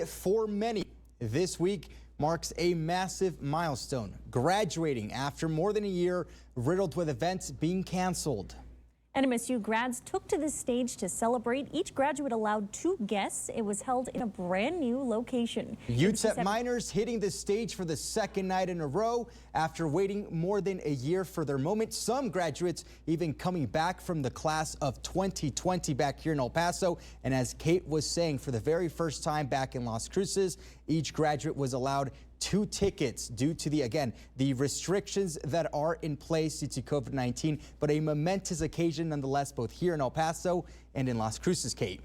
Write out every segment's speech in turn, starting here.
For many, this week marks a massive milestone, graduating after more than a year riddled with events being canceled. NMSU grads took to the stage to celebrate. Each graduate allowed 2 guests. It was held in a brand new location. UTEP minors hitting the stage for the second night in a row after waiting more than a year for their moment. Some graduates even coming back from the class of 2020 back here in El Paso. And as Kate was saying, for the very first time back in Las Cruces, each graduate was allowed 2 tickets due to the restrictions that are in place due to COVID-19, but a momentous occasion nonetheless, both here in El Paso and in Las Cruces. Kate.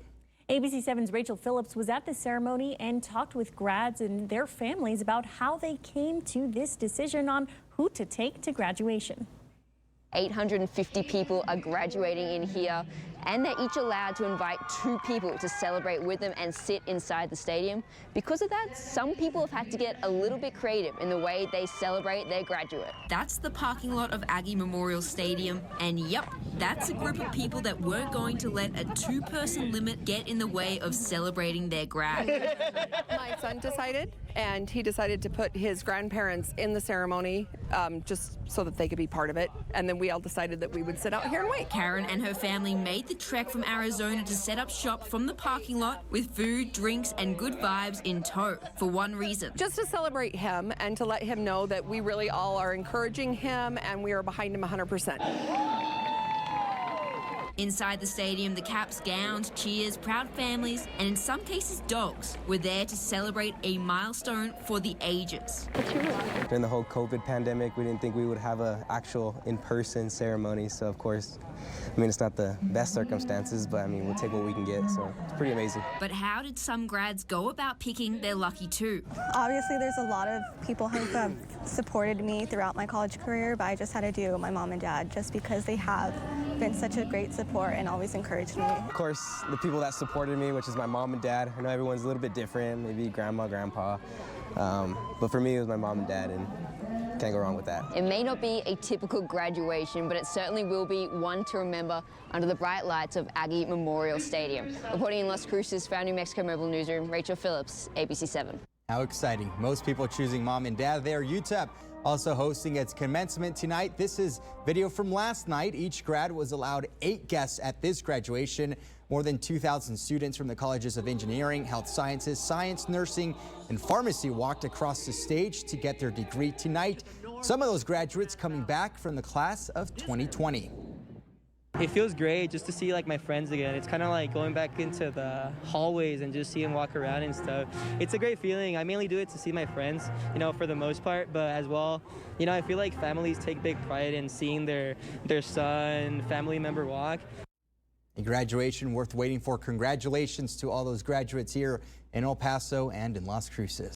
ABC 7's Rachel Phillips was at the ceremony and talked with grads and their families about how they came to this decision on who to take to graduation. 850 people are graduating in here, and they're each allowed to invite 2 people to celebrate with them and sit inside the stadium. Because of that, some people have had to get a little bit creative in the way they celebrate their graduate. That's the parking lot of Aggie Memorial Stadium, and yep, that's a group of people that weren't going to let a 2-person limit get in the way of celebrating their grad. My son decided, and he decided to put his grandparents in the ceremony just so that they could be part of it, and then we all decided that we would sit out here and wait. Karen and her family made the trek from Arizona to set up shop from the parking lot with food, drinks, and good vibes in tow for one reason. Just to celebrate him and to let him know that we really all are encouraging him and we are behind him 100%. Inside the stadium, the caps, gowns, cheers, proud families, and in some cases dogs were there to celebrate a milestone for the ages. During the whole COVID pandemic, we didn't think we would have an actual in-person ceremony, so of course, I mean, it's not the best circumstances, but I mean, we'll take what we can get, so it's pretty amazing. But how did some grads go about picking their lucky 2? Obviously, there's a lot of people who have supported me throughout my college career, but I just had to do my mom and dad just because they have been such a great support and always encouraged me. Of course, the people that supported me, which is my mom and dad. I know everyone's a little bit different, maybe grandma, grandpa, but for me, it was my mom and dad, and can't go wrong with that. It may not be a typical graduation, but it certainly will be one to remember under the bright lights of Aggie Memorial Stadium. Reporting in Las Cruces for our New Mexico Mobile Newsroom, Rachel Phillips, ABC 7. How exciting. Most people choosing mom and dad there. UTEP also hosting its commencement tonight. This is video from last night. Each grad was allowed 8 guests at this graduation. More than 2,000 students from the colleges of engineering, health sciences, science, nursing, and pharmacy walked across the stage to get their degree tonight. Some of those graduates coming back from the class of 2020. It feels great just to see my friends again. It's kind of like going back into the hallways and just see them walk around and stuff. It's a great feeling. I mainly do it to see my friends, for the most part, but as well, I feel like families take big pride in seeing their son, family member walk. A graduation worth waiting for. Congratulations to all those graduates here in El Paso and in Las Cruces.